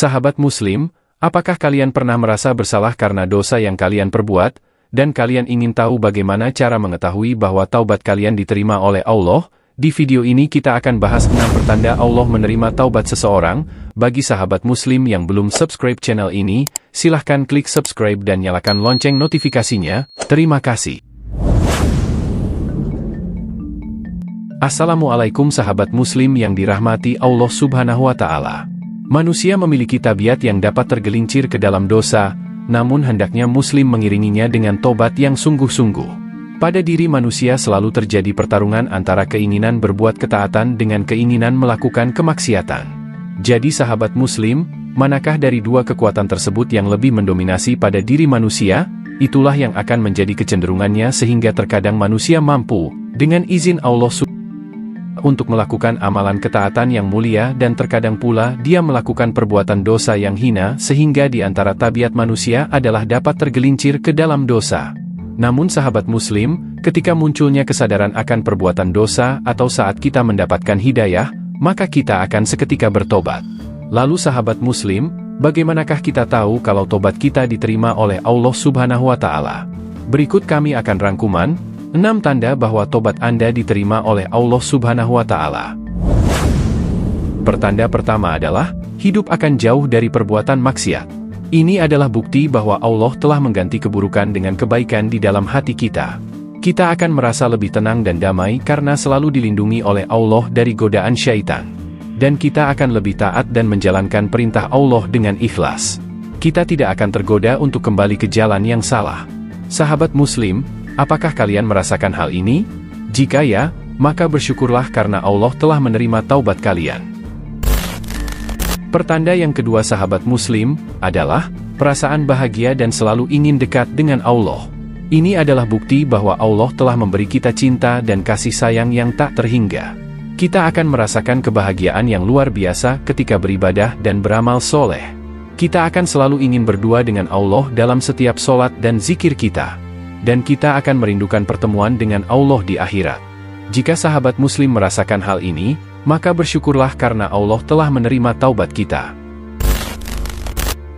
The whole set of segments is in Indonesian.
Sahabat Muslim, apakah kalian pernah merasa bersalah karena dosa yang kalian perbuat, dan kalian ingin tahu bagaimana cara mengetahui bahwa taubat kalian diterima oleh Allah? Di video ini kita akan bahas 6 pertanda Allah menerima taubat seseorang. Bagi sahabat Muslim yang belum subscribe channel ini, silahkan klik subscribe dan nyalakan lonceng notifikasinya. Terima kasih. Assalamualaikum sahabat Muslim yang dirahmati Allah Subhanahu wa Ta'ala. Manusia memiliki tabiat yang dapat tergelincir ke dalam dosa, namun hendaknya Muslim mengiringinya dengan tobat yang sungguh-sungguh. Pada diri manusia selalu terjadi pertarungan antara keinginan berbuat ketaatan dengan keinginan melakukan kemaksiatan. Jadi sahabat Muslim, manakah dari dua kekuatan tersebut yang lebih mendominasi pada diri manusia? Itulah yang akan menjadi kecenderungannya sehingga terkadang manusia mampu, dengan izin Allah untuk melakukan amalan ketaatan yang mulia dan terkadang pula dia melakukan perbuatan dosa yang hina sehingga di antara tabiat manusia adalah dapat tergelincir ke dalam dosa. Namun sahabat Muslim, ketika munculnya kesadaran akan perbuatan dosa atau saat kita mendapatkan hidayah, maka kita akan seketika bertobat. Lalu sahabat Muslim, bagaimanakah kita tahu kalau tobat kita diterima oleh Allah Subhanahu wa Ta'ala? Berikut kami akan rangkuman 6 tanda bahwa tobat Anda diterima oleh Allah Subhanahu wa Ta'ala. Pertanda pertama adalah, hidup akan jauh dari perbuatan maksiat. Ini adalah bukti bahwa Allah telah mengganti keburukan dengan kebaikan di dalam hati kita. Kita akan merasa lebih tenang dan damai karena selalu dilindungi oleh Allah dari godaan syaitan. Dan kita akan lebih taat dan menjalankan perintah Allah dengan ikhlas. Kita tidak akan tergoda untuk kembali ke jalan yang salah. Sahabat Muslim, apakah kalian merasakan hal ini? Jika ya, maka bersyukurlah karena Allah telah menerima taubat kalian. Pertanda yang kedua sahabat Muslim, adalah perasaan bahagia dan selalu ingin dekat dengan Allah. Ini adalah bukti bahwa Allah telah memberi kita cinta dan kasih sayang yang tak terhingga. Kita akan merasakan kebahagiaan yang luar biasa ketika beribadah dan beramal soleh. Kita akan selalu ingin berdua dengan Allah dalam setiap sholat dan zikir kita. Dan kita akan merindukan pertemuan dengan Allah di akhirat. Jika sahabat Muslim merasakan hal ini, maka bersyukurlah karena Allah telah menerima taubat kita.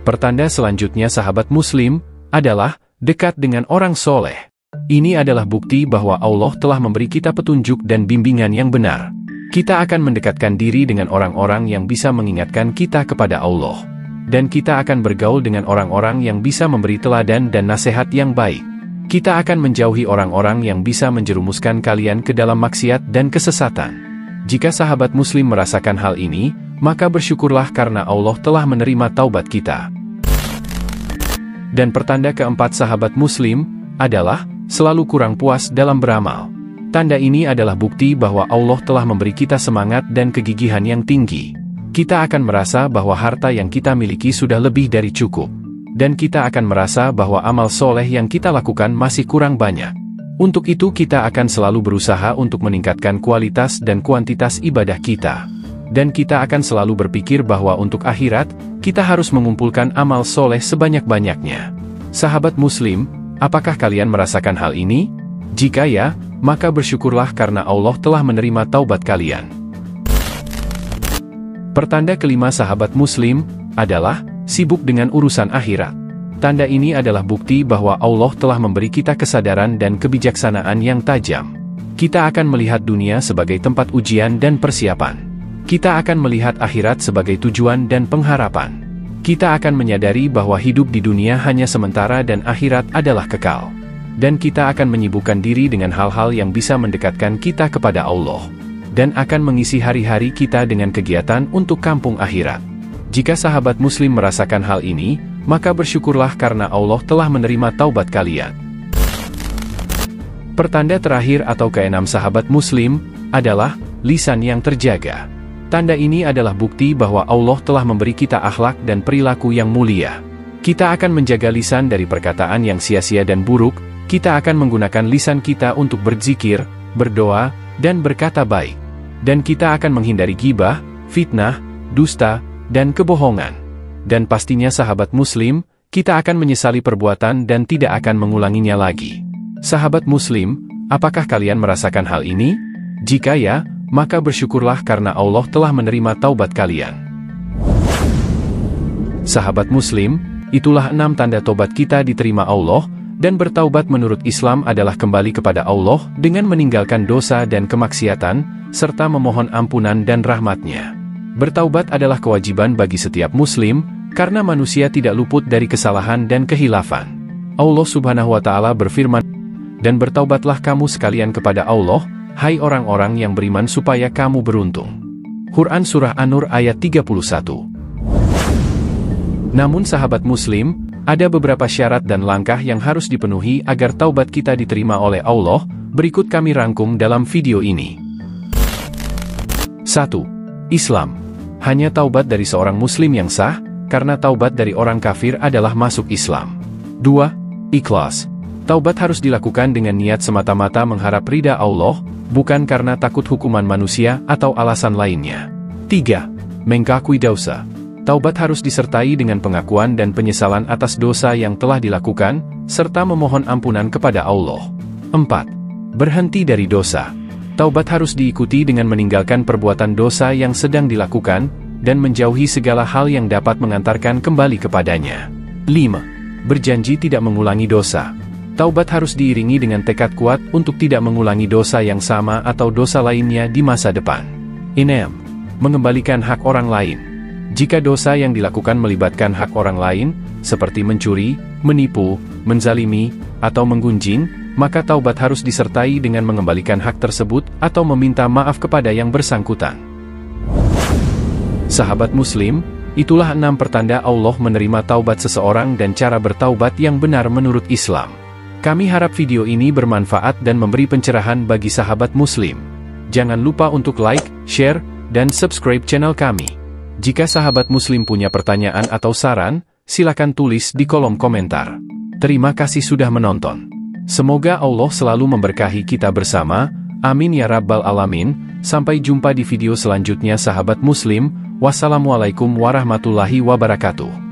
Pertanda selanjutnya sahabat Muslim, adalah dekat dengan orang soleh. Ini adalah bukti bahwa Allah telah memberi kita petunjuk dan bimbingan yang benar. Kita akan mendekatkan diri dengan orang-orang yang bisa mengingatkan kita kepada Allah. Dan kita akan bergaul dengan orang-orang yang bisa memberi teladan dan nasihat yang baik. Kita akan menjauhi orang-orang yang bisa menjerumuskan kalian ke dalam maksiat dan kesesatan. Jika sahabat Muslim merasakan hal ini, maka bersyukurlah karena Allah telah menerima taubat kita. Dan pertanda keempat sahabat Muslim, adalah selalu kurang puas dalam beramal. Tanda ini adalah bukti bahwa Allah telah memberi kita semangat dan kegigihan yang tinggi. Kita akan merasa bahwa harta yang kita miliki sudah lebih dari cukup. Dan kita akan merasa bahwa amal soleh yang kita lakukan masih kurang banyak. Untuk itu kita akan selalu berusaha untuk meningkatkan kualitas dan kuantitas ibadah kita. Dan kita akan selalu berpikir bahwa untuk akhirat, kita harus mengumpulkan amal soleh sebanyak-banyaknya. Sahabat Muslim, apakah kalian merasakan hal ini? Jika ya, maka bersyukurlah karena Allah telah menerima taubat kalian. Pertanda kelima sahabat Muslim, adalah sibuk dengan urusan akhirat. Tanda ini adalah bukti bahwa Allah telah memberi kita kesadaran dan kebijaksanaan yang tajam. Kita akan melihat dunia sebagai tempat ujian dan persiapan. Kita akan melihat akhirat sebagai tujuan dan pengharapan. Kita akan menyadari bahwa hidup di dunia hanya sementara dan akhirat adalah kekal. Dan kita akan menyibukkan diri dengan hal-hal yang bisa mendekatkan kita kepada Allah. Dan akan mengisi hari-hari kita dengan kegiatan untuk kampung akhirat. Jika sahabat Muslim merasakan hal ini, maka bersyukurlah karena Allah telah menerima taubat kalian. Pertanda terakhir atau keenam sahabat Muslim, adalah lisan yang terjaga. Tanda ini adalah bukti bahwa Allah telah memberi kita akhlak dan perilaku yang mulia. Kita akan menjaga lisan dari perkataan yang sia-sia dan buruk. Kita akan menggunakan lisan kita untuk berzikir, berdoa, dan berkata baik. Dan kita akan menghindari ghibah, fitnah, dusta, dan kebohongan. Dan pastinya sahabat Muslim, kita akan menyesali perbuatan dan tidak akan mengulanginya lagi. Sahabat Muslim, apakah kalian merasakan hal ini? Jika ya, maka bersyukurlah karena Allah telah menerima taubat kalian. Sahabat Muslim, itulah 6 tanda tobat kita diterima Allah, dan bertaubat menurut Islam adalah kembali kepada Allah dengan meninggalkan dosa dan kemaksiatan, serta memohon ampunan dan rahmat-Nya. Bertaubat adalah kewajiban bagi setiap Muslim, karena manusia tidak luput dari kesalahan dan kehilafan. Allah Subhanahu wa Ta'ala berfirman, "Dan bertaubatlah kamu sekalian kepada Allah, hai orang-orang yang beriman, supaya kamu beruntung." Quran Surah An-Nur ayat 31. Namun sahabat Muslim, ada beberapa syarat dan langkah yang harus dipenuhi agar taubat kita diterima oleh Allah. Berikut kami rangkum dalam video ini. 1. Islam. Hanya taubat dari seorang Muslim yang sah, karena taubat dari orang kafir adalah masuk Islam. 2. Ikhlas. Taubat harus dilakukan dengan niat semata-mata mengharap ridha Allah, bukan karena takut hukuman manusia atau alasan lainnya. 3. Mengakui dosa. Taubat harus disertai dengan pengakuan dan penyesalan atas dosa yang telah dilakukan, serta memohon ampunan kepada Allah. 4. Berhenti dari dosa. Taubat harus diikuti dengan meninggalkan perbuatan dosa yang sedang dilakukan, dan menjauhi segala hal yang dapat mengantarkan kembali kepadanya. 5. Berjanji tidak mengulangi dosa. Taubat harus diiringi dengan tekad kuat untuk tidak mengulangi dosa yang sama atau dosa lainnya di masa depan. 6. Mengembalikan hak orang lain. Jika dosa yang dilakukan melibatkan hak orang lain, seperti mencuri, menipu, menzalimi, atau menggunjing, maka taubat harus disertai dengan mengembalikan hak tersebut atau meminta maaf kepada yang bersangkutan. Sahabat Muslim, itulah 6 pertanda Allah menerima taubat seseorang dan cara bertaubat yang benar menurut Islam. Kami harap video ini bermanfaat dan memberi pencerahan bagi sahabat Muslim. Jangan lupa untuk like, share, dan subscribe channel kami. Jika sahabat Muslim punya pertanyaan atau saran, silakan tulis di kolom komentar. Terima kasih sudah menonton. Semoga Allah selalu memberkahi kita bersama. Amin ya Rabbal Alamin. Sampai jumpa di video selanjutnya sahabat Muslim. Wassalamualaikum warahmatullahi wabarakatuh.